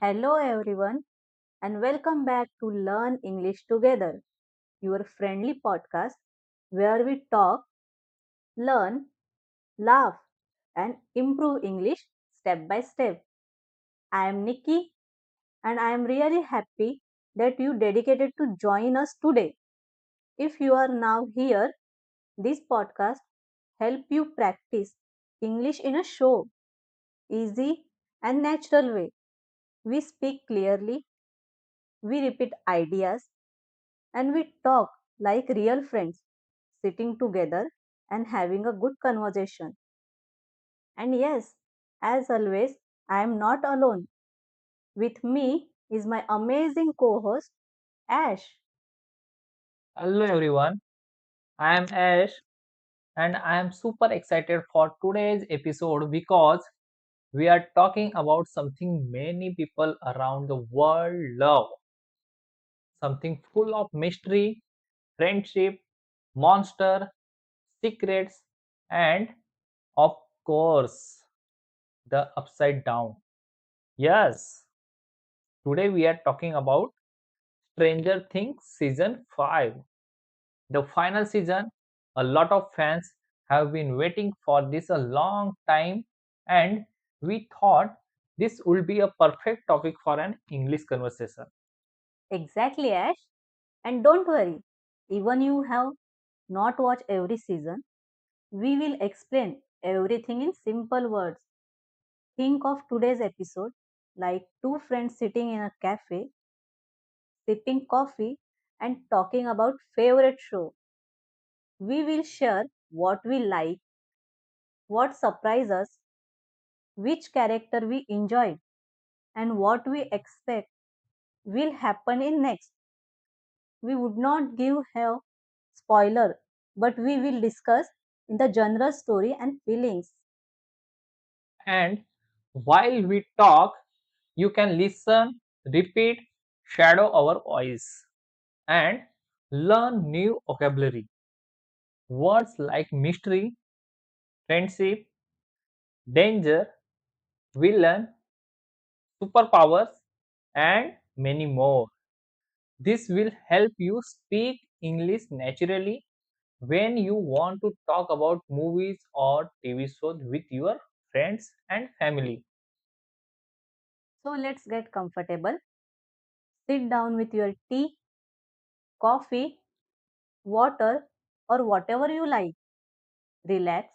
Hello, everyone, and welcome back to Learn English Together, your friendly podcast where we talk, learn, laugh, and improve English step by step. I am Nikki, and I am really happy that you dedicated to join us today. If you are now here, this podcast help you practice English in a show, easy and natural way. We speak clearly, we repeat ideas, and we talk like real friends, sitting together and having a good conversation. And yes, as always, I am not alone. With me is my amazing co host, Ash. Hello everyone, I am Ash and I am super excited for today's episode because we are talking about something many people around the world love, something full of mystery, friendship, monster, secrets, and of course, the upside down. Yes, today we are talking about Stranger Things season 5. The final season, a lot of fans have been waiting for this a long time, and we thought this would be a perfect topic for an English conversation. Exactly, Ash. And don't worry, even you have not watched every season, we will explain everything in simple words. Think of today's episode like two friends sitting in a cafe, sipping coffee, and talking about favorite show. We will share what we like, what surprised us, which character we enjoyed, and what we expect will happen in next. We would not give a spoiler, but we will discuss in the general story and feelings. And while we talk, you can listen, repeat, shadow our voice, and learn new vocabulary. Words like mystery, friendship, danger, villain, superpowers, and many more. This will help you speak English naturally when you want to talk about movies or TV shows with your friends and family. So let's get comfortable. Sit down with your tea, coffee, water, or whatever you like. Relax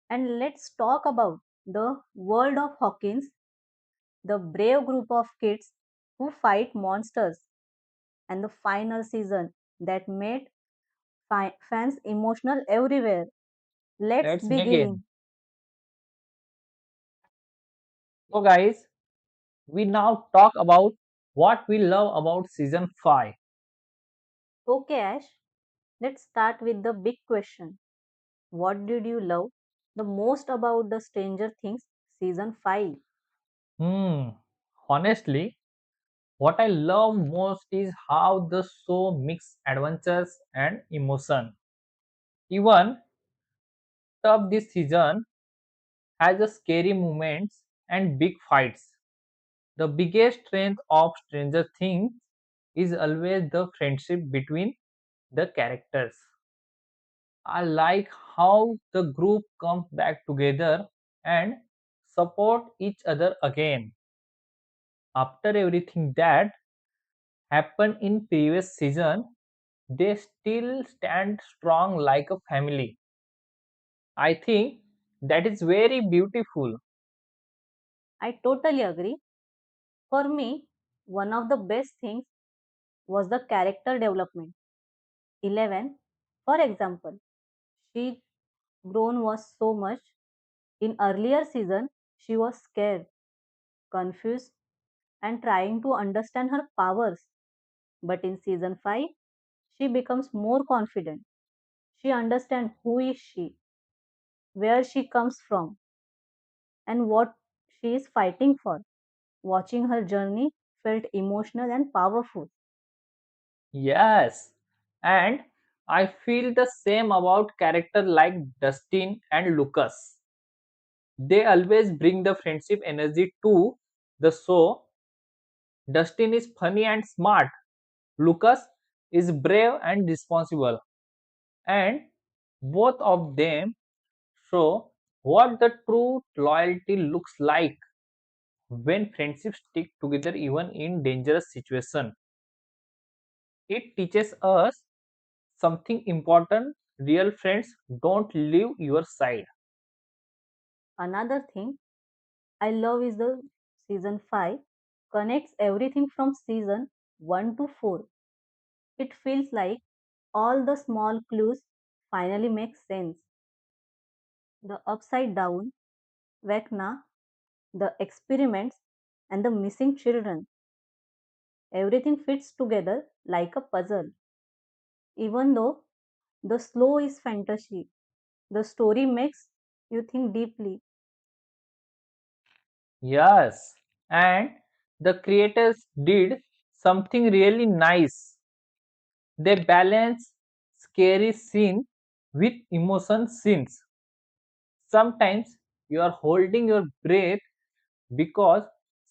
and let's talk about the world of Hawkins, the brave group of kids who fight monsters, and the final season that made fans emotional everywhere. Let's Let's begin. begin. So, guys, we now talk about what we love about season 5. Okay, Ash, let's start with the big question. What did you love the most about the Stranger Things season 5? Hmm, honestly, what I love most is how the show mix adventures and emotion. Even tough this season has a scary moments and big fights. The biggest strength of Stranger Things is always the friendship between the characters. I like how the group comes back together and support each other again. After everything that happened in previous season, they still stand strong like a family. I think that is very beautiful. I totally agree. For me, one of the best things was the character development. 11, for example, she grown was so much. In earlier season, she was scared, confused, and trying to understand her powers. But in season 5, she becomes more confident. She understands who is she, where she comes from, and what she is fighting for. Watching her journey felt emotional and powerful. Yes, And I feel the same about characters like Dustin and Lucas. They always bring the friendship energy to the show. Dustin is funny and smart. Lucas is brave and responsible. And both of them show what the true loyalty looks like when friendships stick together even in dangerous situations. It teaches us something important: real friends don't leave your side. Another thing I love is the season 5 connects everything from season 1 to 4. It feels like all the small clues finally make sense. The upside down, Vecna, the experiments, and the missing children. Everything fits together like a puzzle. Even though the slow is fantasy, the story makes you think deeply. Yes, and the creators did something really nice. They balance scary scene with emotion scenes. Sometimes you are holding your breath because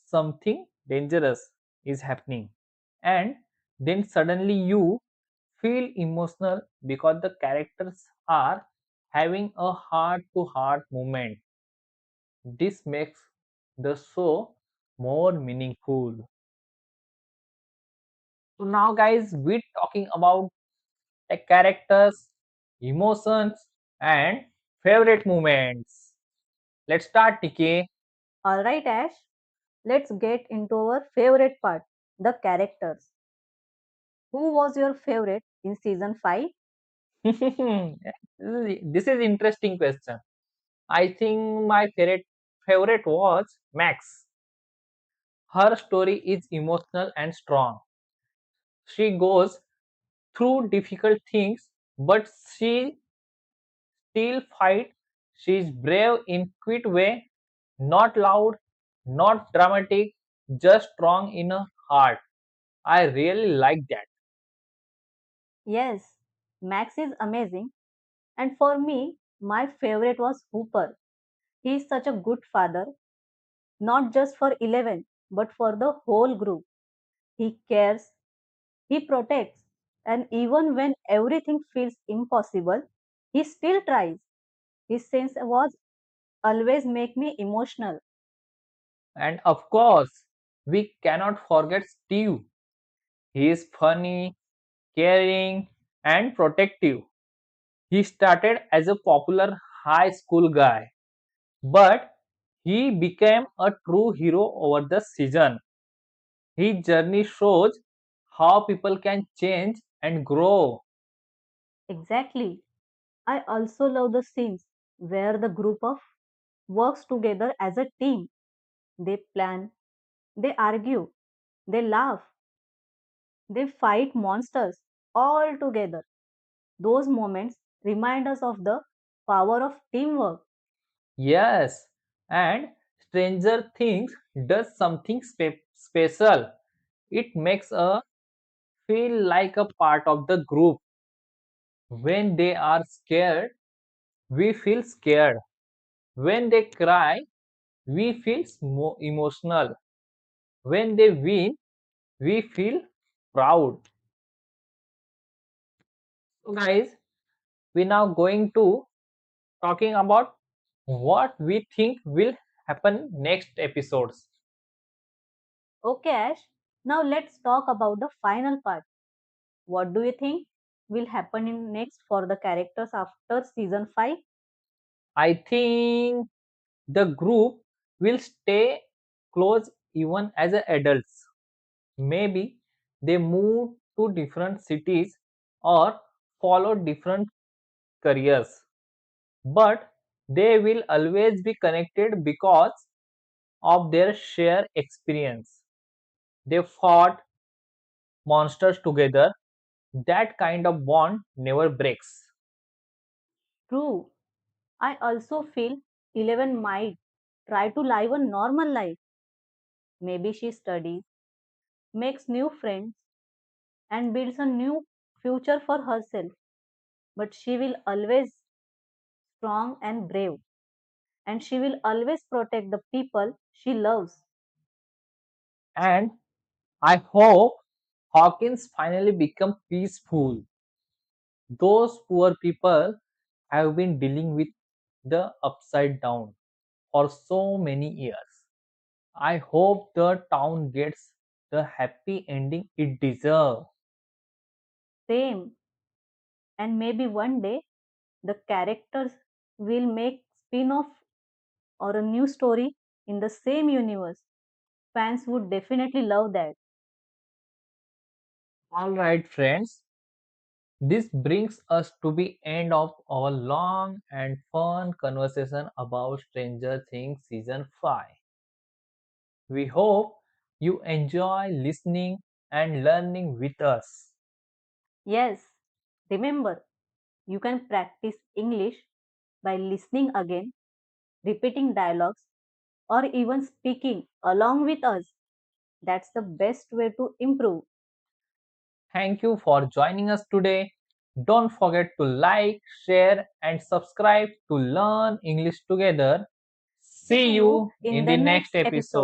something dangerous is happening, and then suddenly you feel emotional because the characters are having a heart to heart moment. This makes the show more meaningful. So now guys, we're talking about the characters, emotions, and favorite moments. Let's start, TK. Alright, Ash, let's get into our favorite part, the characters. Who was your favorite in season 5? This is interesting question. I think my favorite was Max. Her story is emotional and strong. She goes through difficult things, but she still fight. She is brave in quiet way, not loud, not dramatic, just strong in her heart. I really like that. Yes, Max is amazing. And for me, my favorite was Hooper. He is such a good father, not just for 11, but for the whole group. He cares, he protects, and even when everything feels impossible, he still tries. His sense was always make me emotional. And of course, we cannot forget Steve. He is funny, caring, and protective. He started as a popular high school guy, but he became a true hero over the season. His journey shows how people can change and grow. Exactly. I also love the scenes where the group of works together as a team. They plan, they argue, they laugh, they fight monsters all together. Those moments remind us of the power of teamwork. Yes, and Stranger Things does something special. It makes us feel like a part of the group. When they are scared, we feel scared. When they cry, we feel emotional. When they win, we feel proud. So guys, we're now going to talking about what we think will happen next episodes. Okay, Ash, now let's talk about the final part. What do you think will happen in next for the characters after season 5? I think the group will stay close even as adults. Maybe they move to different cities or follow different careers, but they will always be connected because of their shared experience. They fought monsters together. That kind of bond never breaks. True. I also feel 11 might try to live a normal life. Maybe she studies, makes new friends, and builds a new future for herself, but she will always strong and brave, and she will always protect the people she loves. And I hope Hawkins finally become peaceful. Those poor people have been dealing with the upside down for so many years. I hope the town gets the happy ending it deserves. Same, and maybe one day the characters will make spin-off or a new story in the same universe. Fans would definitely love that. Alright friends, this brings us to the end of our long and fun conversation about Stranger Things Season 5. We hope you enjoy listening and learning with us. Yes, remember, you can practice English by listening again, repeating dialogues, or even speaking along with us. That's the best way to improve. Thank you for joining us today. Don't forget to like, share, and subscribe to learn English together. See See you you in in the the next next episode. episode.